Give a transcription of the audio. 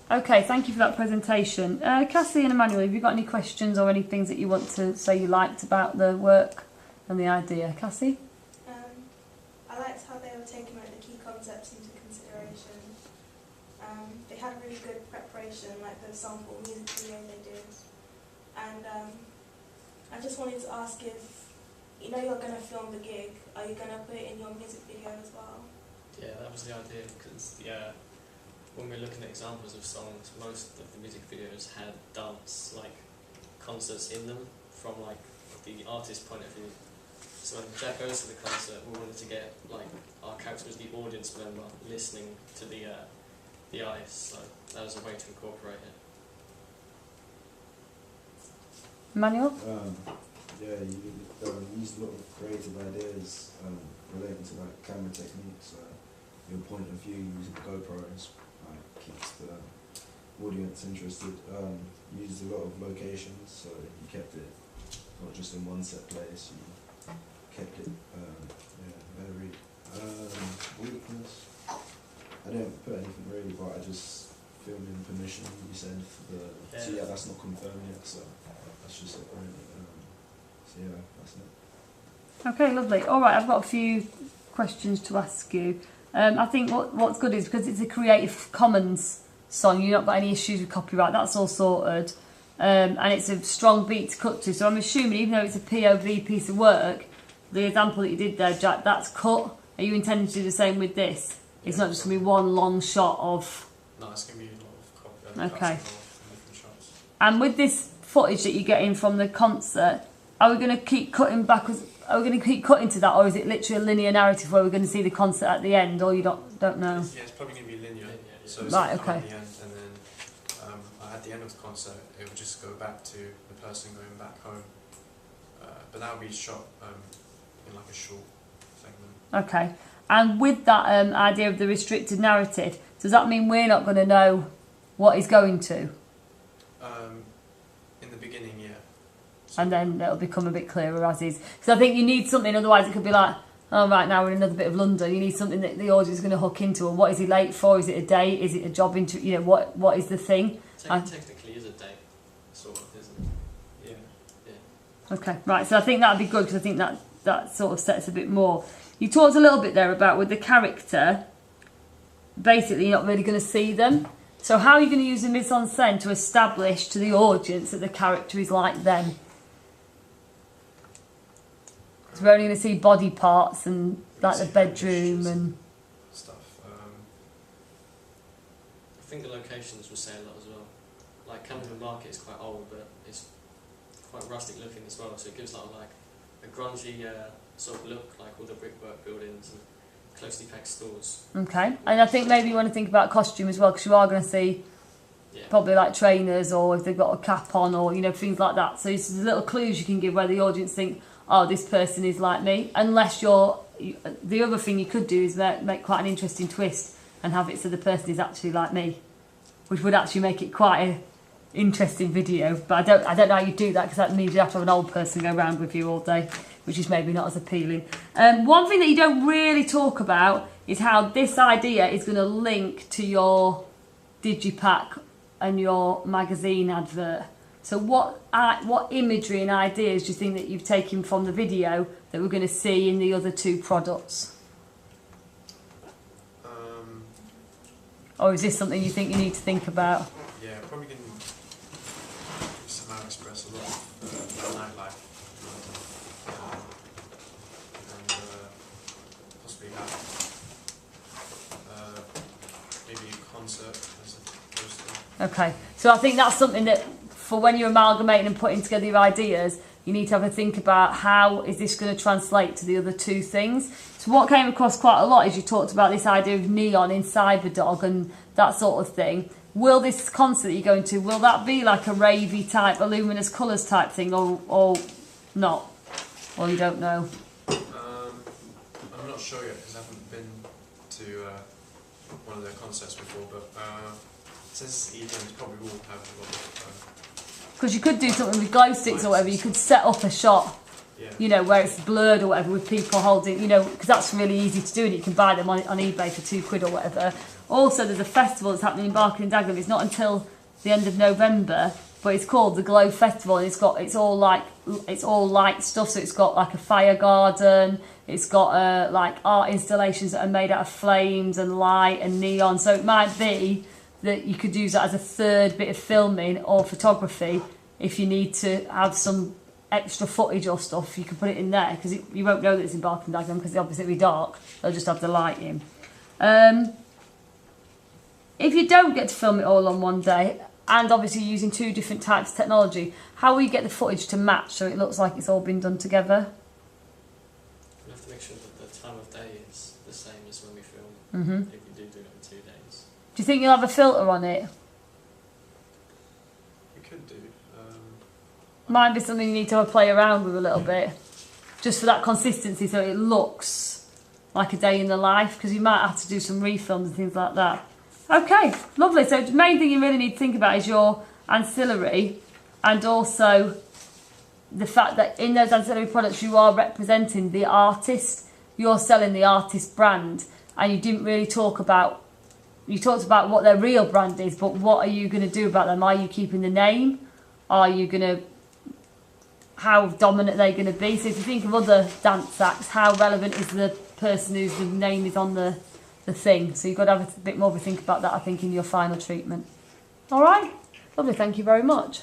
Okay, thank you for that presentation. Cassie and Emmanuel, have you got any questions or any things that you want to say you liked about the work and the idea? Cassie? I liked how they were taking like the key concepts into consideration. They had really good preparation, like the sample music video they did. And I just wanted to ask if, you know, you're going to film the gig, are you going to put it in your music video as well? Yeah, that was the idea, because when we're looking at examples of songs, most of the music videos had dance, like concerts in them, from like the artist's point of view. So when Jack goes to the concert, we wanted to get like our character as the audience member listening to the artist. So that was a way to incorporate it. Emmanuel? Yeah, you used a lot of creative ideas relating to like camera techniques, your point of view using GoPros. Keeps the audience interested. Used a lot of locations, so you kept it not just in one set place, you kept it varied. Weakness, I didn't put anything really, but I just filmed in permission, you said, for the, so yeah, that's not confirmed yet, so that's just it really. So yeah, that's it. Okay, lovely. Alright, I've got a few questions to ask you. I think what's good is because it's a Creative Commons song, you've not got any issues with copyright, that's all sorted. And it's a strong beat to cut to, so I'm assuming even though it's a POV piece of work, the example that you did there, Jack, that's cut. Are you intending to do the same with this? It's not just going to be one long shot of... No, it's going to be a lot of okay. different shots. And with this footage that you're getting from the concert, are we going to keep cutting backwards? Are we going to keep cutting to that, or is it literally a linear narrative where we're going to see the concert at the end, or you don't know? Yeah, it's probably going to be linear. So it's right, okay. okay. At the end, and then at the end of the concert, it would just go back to the person going back home. But that would be shot in like a short segment. Okay. And with that idea of the restricted narrative, does that mean we're not going to know what he's going to? In the beginning, yeah. So and then it'll become a bit clearer as is. Because I think you need something, otherwise it could be like, oh, right, now we're in another bit of London. You need something that the audience is going to hook into. And what is he late for? Is it a date? Is it a job interview? You know, what is the thing? Technically is a date, sort of, isn't it? Yeah. Okay, right. So I think that'd be good, because I think that sort of sets a bit more. You talked a little bit there about with the character, basically you're not really going to see them. So how are you going to use the mise-en-scène to establish to the audience that the character is like them? Because we're only going to see body parts and like the bedroom and stuff. I think the locations will say a lot as well. Like Camden Market is quite old, but it's quite rustic looking as well. So it gives like a grungy sort of look, like all the brickwork buildings and closely packed stores. okay. And I think maybe you want to think about costume as well, because you are going to see probably like trainers, or if they've got a cap on, or you know, things like that. So it's little clues you can give where the audience think, oh, this person is like me. Unless the other thing you could do is make quite an interesting twist and have it so the person is actually like me, which would actually make it quite an interesting video. But I don't know how you do that, because that means you have to have an old person go around with you all day, which is maybe not as appealing. One thing that you don't really talk about is how this idea is going to link to your digipack and your magazine advert. So what imagery and ideas do you think that you've taken from the video that we're going to see in the other two products? Or is this something you think you need to think about? Yeah, probably going to somehow express a lot of nightlife. And possibly have maybe a concert as a poster. Okay, so I think that's something that for when you're amalgamating and putting together your ideas, you need to have a think about how is this going to translate to the other two things. So what came across quite a lot is you talked about this idea of neon in Cyberdog and that sort of thing. Will this concert that you're going to, will that be like a ravey type, a luminous colours type thing, or not? Or you don't know? I'm not sure yet, because I haven't been to one of their concerts before, but since evenings probably will have a lot of... Because you could do something with glow sticks or whatever. You could set up a shot Yeah. You know, where it's blurred or whatever with people holding, you know, because that's really easy to do and you can buy them on eBay for £2 or whatever. Also, there's a festival that's happening in Barking and Dagenham. It's not until the end of November, but it's called the Glow Festival, and it's all light stuff. So it's got like a fire garden, it's got like art installations that are made out of flames and light and neon. So it might be that you could use that as a third bit of filming or photography if you need to have some extra footage or stuff. You can put it in there because you won't know that it's in Barking and Dagenham because obviously it'll be dark. They'll just have the light in. If you don't get to film it all on one day, and obviously using 2 different types of technology, how will you get the footage to match so it looks like it's all been done together? You have to make sure that the time of day is the same as when we film. Mm-hmm. If you do it in 2 days. Do you think you'll have a filter on it? We could do. Might be something you need to have a play around with a little bit, just for that consistency, so it looks like a day in the life. Because you might have to do some refilms and things like that. Okay, lovely. So the main thing you really need to think about is your ancillary, and also the fact that in those ancillary products you are representing the artist. You're selling the artist brand, and you didn't really talk about. You talked about what their real brand is, but what are you going to do about them? Are you keeping the name? Are you going to? How dominant are they going to be? So if you think of other dance acts, how relevant is the person whose name is on the thing? So you've got to have a bit more of a think about that, I think, in your final treatment. All right, lovely. Thank you very much.